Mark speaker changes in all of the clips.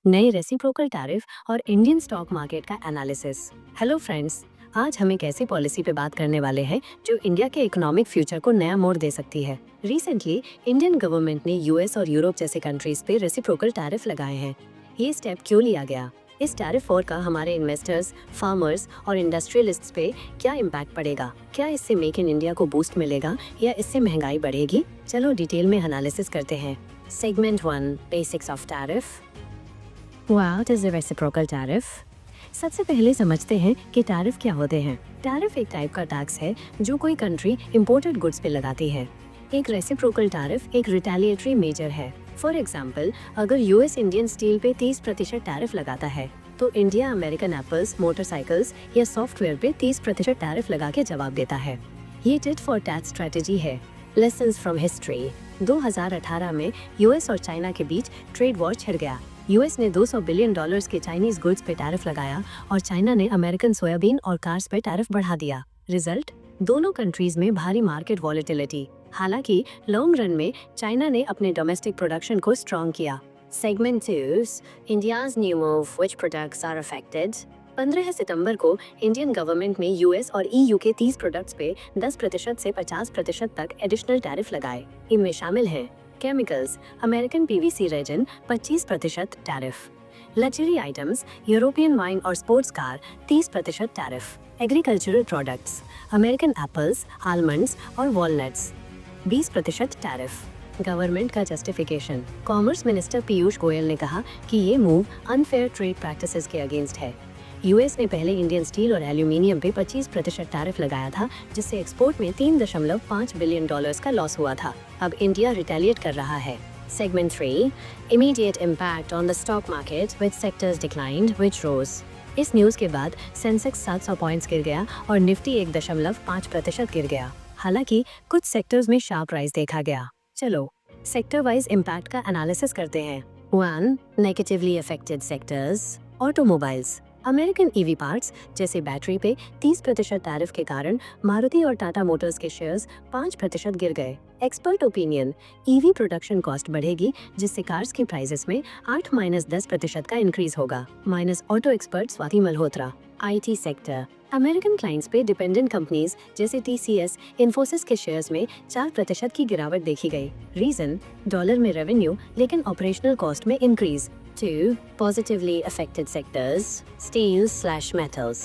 Speaker 1: नए reciprocal tariff और Indian stock market का एनालिसिस। हेलो फ्रेंड्स, आज हम एक ऐसी पॉलिसी पे बात करने वाले हैं जो इंडिया के इकोनॉमिक फ्यूचर को नया मोड़ दे सकती है। रिसेंटली इंडियन गवर्नमेंट ने यूएस और यूरोप जैसे कंट्रीज पे रेसिप्रोकल टैरिफ लगाए हैं। ये स्टेप क्यों लिया गया? इस टैरिफ वॉर का हमारे इन्वेस्टर्स, फार्मर्स और इंडस्ट्रियलिस्ट्स पे क्या इम्पैक्ट पड़ेगा? क्या इससे मेक इन इंडिया को बूस्ट मिलेगा या इससे महंगाई बढ़ेगी? चलो डिटेल में एनालिसिस करते हैं। Segment 1, basics of tariff. What is a reciprocal tariff? सबसे पहले समझते हैं कि टैरिफ क्या होते हैं। टैरिफ एक टाइप का टैक्स है जो कोई कंट्री इंपोर्टेड गुड्स पे लगाती है। एक रेसिप्रोकल टैरिफ एक रिटेलिएटरी मेजर है। फॉर एग्जांपल, अगर यूएस इंडियन स्टील पे 30% टैरिफ लगाता है तो इंडिया अमेरिकन एप्पल्स, मोटरसाइकिल्स या सॉफ्टवेयर पे 30% टैरिफ लगा के जवाब देता है। ये टिट फॉर टैट स्ट्रेटेजी है। Lessons from history. 2018 में यूएस और चाइना के बीच ट्रेड वॉर छिड़ गया। यूएस ने $200 बिलियन के चाइनीज गुड्स पे टैरिफ लगाया और चाइना ने अमेरिकन सोयाबीन और कार्स पे टैरिफ बढ़ा दिया। रिजल्ट, दोनों कंट्रीज में भारी मार्केट वॉलेटिलिटी। हालांकि लॉन्ग रन में चाइना ने अपने डोमेस्टिक प्रोडक्शन को स्ट्रॉन्ग किया। Segment 2, India's new move, which products are affected. 15 सितंबर को इंडियन गवर्नमेंट ने यूएस और ईयू के 30 प्रोडक्ट्स पे 10% से 50% तक एडिशनल टैरिफ लगाए। इनमें शामिल हैं chemicals, American PVC resin 25% tariff, luxury items, European wine और sports car 30% tariff, agricultural products, American apples, almonds और वॉलनट्स 20% टैरिफ। गवर्नमेंट का justification, commerce minister Piyush Goyal ने कहा कि ये मूव अनफेयर ट्रेड प्रैक्टिसेस के अगेंस्ट है। यूएस ने पहले इंडियन स्टील और एल्यूमिनियम पे 25% टैरिफ लगाया था, जिससे एक्सपोर्ट में $3.5 बिलियन का लॉस हुआ था। अब इंडिया रिटेलिएट कर रहा है। Segment 3, immediate impact on the stock market which sectors declined which rose. इस न्यूज़ के बाद सेंसेक्स 700 पॉइंट्स गिर गया और निफ्टी 1.5% गिर गया। हालांकि कुछ सेक्टर्स में शार्प राइज देखा गया। चलो सेक्टर वाइज इम्पैक्ट का एनालिसिस करते हैं। 1, negatively affected sectors. Automobiles, American EV parts जैसे बैटरी पे 30% टैरिफ के कारण मारुति और टाटा मोटर्स के शेयर्स 5% गिर गए। Expert opinion, EV production cost बढ़ेगी जिससे कार्स की प्राइसेस में 8-10% का इंक्रीज होगा। Minus auto expert Swati Malhotra. IT sector, American clients पे डिपेंडेंट कंपनीज जैसे टीसीएस, इन्फोसिस के शेयर्स में 4% की गिरावट देखी गई। रीजन, डॉलर में रेवेन्यू लेकिन ऑपरेशनल कॉस्ट में increase. 2, positively affected sectors, steel/metals.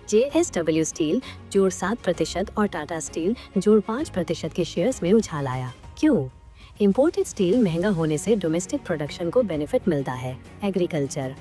Speaker 1: JSW steel जोड़ 7% और टाटा स्टील जोड़ 5% के शेयर्स में उछाल आया। क्यों? इंपोर्टेड स्टील महंगा होने से डोमेस्टिक प्रोडक्शन को बेनिफिट मिलता है। एग्रीकल्चर,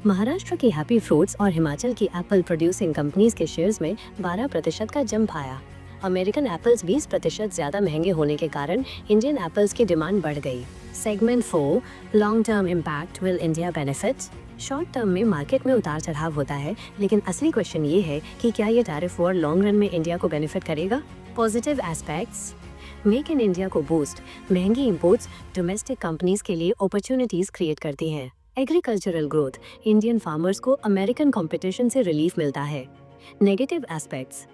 Speaker 1: महाराष्ट्र की हैप्पी फ्रूट्स और हिमाचल की एप्पल प्रोड्यूसिंग कंपनीज के शेयर्स में 12% का जंप आया। अमेरिकन एप्पल्स 20% ज्यादा महंगे होने के कारण इंडियन एप्पल्स की डिमांड बढ़ गई। Segment 4, long term impact, will India benefit. Short term में मार्केट में उतार चढ़ाव होता है, लेकिन असली क्वेश्चन ये है कि क्या ये टैरिफ वॉर लॉन्ग रन में इंडिया को बेनिफिट करेगा? Positive aspects, make in India को बूस्ट। महंगी इंपोर्ट्स डोमेस्टिक कंपनीज के लिए अपॉर्चुनिटीज क्रिएट करती हैं। एग्रीकल्चरल ग्रोथ, इंडियन फार्मर्स को अमेरिकन कंपटीशन से रिलीफ मिलता है। नेगेटिव एस्पेक्ट्स,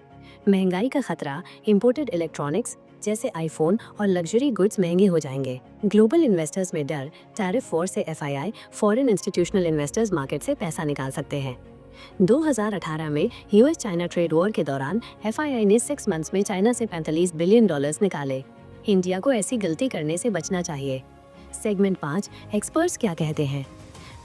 Speaker 1: महंगाई का खतरा, इंपोर्टेड इलेक्ट्रॉनिक्स जैसे आईफोन और लग्जरी गुड्स महंगे हो जाएंगे। ग्लोबल इन्वेस्टर्स में डर, टैरिफ वॉर से FII, foreign institutional investors market से पैसा निकाल सकते हैं। 2018 में यूएस चाइना ट्रेड वॉर के दौरान एफआईआई ने 6 मंथ्स में चाइना से $45 बिलियन निकाले। इंडिया को ऐसी गलती करने से बचना चाहिए। सेगमेंट 5, एक्सपर्ट्स क्या कहते हैं।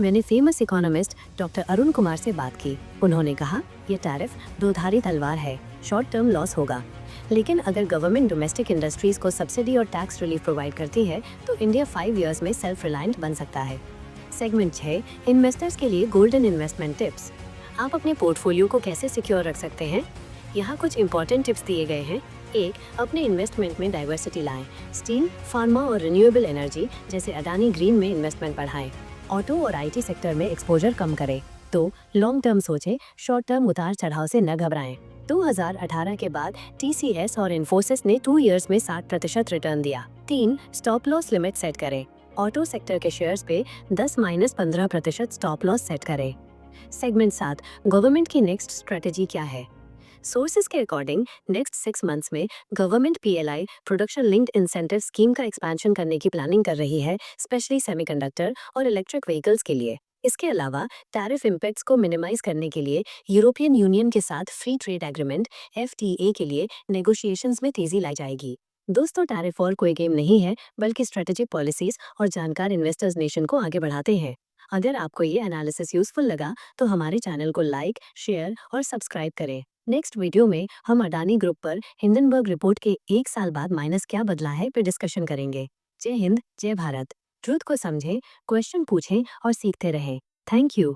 Speaker 1: मैंने famous economist doctor Arun Kumar से बात की। उन्होंने कहा ये टैरिफ दोधारी तलवार है, शॉर्ट टर्म लॉस होगा, लेकिन अगर गवर्नमेंट डोमेस्टिक इंडस्ट्रीज को सब्सिडी और टैक्स रिलीफ प्रोवाइड करती है तो इंडिया 5 इयर्स में सेल्फ रिलायंट बन सकता है। सेगमेंट 6, इन्वेस्टर्स के लिए गोल्डन इन्वेस्टमेंट टिप्स। आप अपने पोर्टफोलियो को कैसे सिक्योर रख सकते हैं? यहाँ कुछ इंपॉर्टेंट टिप्स दिए गए हैं। 1, अपने इन्वेस्टमेंट में डाइवर्सिटी लाएं। स्टील, फार्मा और रिन्यूएबल एनर्जी जैसे अडानी ग्रीन में इन्वेस्टमेंट बढ़ाएं। ऑटो और आईटी सेक्टर में एक्सपोजर कम करें। तो लॉन्ग टर्म सोचें, शॉर्ट टर्म उतार चढ़ाव से न घबराएं। 2018 के बाद टीसीएस और इन्फोसिस ने 2 इयर्स में 60% रिटर्न दिया। 3, स्टॉप लॉस लिमिट सेट करें। ऑटो सेक्टर के शेयर्स पे 10-15% स्टॉप लॉस सेट करें। सेगमेंट 7, गवर्नमेंट की नेक्स्ट स्ट्रेटेजी क्या है। सोर्सेज के अकॉर्डिंग नेक्स्ट 6 मंथ्स में government PLI production linked incentive scheme का एक्सपेंशन करने की प्लानिंग कर रही है, स्पेशली सेमीकंडक्टर और इलेक्ट्रिक व्हीकल्स के लिए। इसके अलावा टैरिफ इम्पैक्ट्स को मिनिमाइज करने के लिए यूरोपियन यूनियन के साथ फ्री ट्रेड एग्रीमेंट (FTA) के लिए नेगोशिएशंस में तेजी लाई जाएगी। दोस्तों, टैरिफ और कोई गेम नहीं है, बल्कि स्ट्रेटेजिक पॉलिसीज और जानकार इन्वेस्टर्स नेशन को आगे बढ़ाते हैं। अगर आपको ये एनालिसिस यूजफुल लगा तो हमारे चैनल को लाइक, शेयर और सब्सक्राइब करें। नेक्स्ट वीडियो में हम अडानी ग्रुप पर हिंडनबर्ग रिपोर्ट के 1 साल बाद माइनस क्या बदला है पे डिस्कशन करेंगे। जय हिंद, जय भारत। ट्रुथ को समझें, क्वेश्चन पूछें और सीखते रहें। Thank you.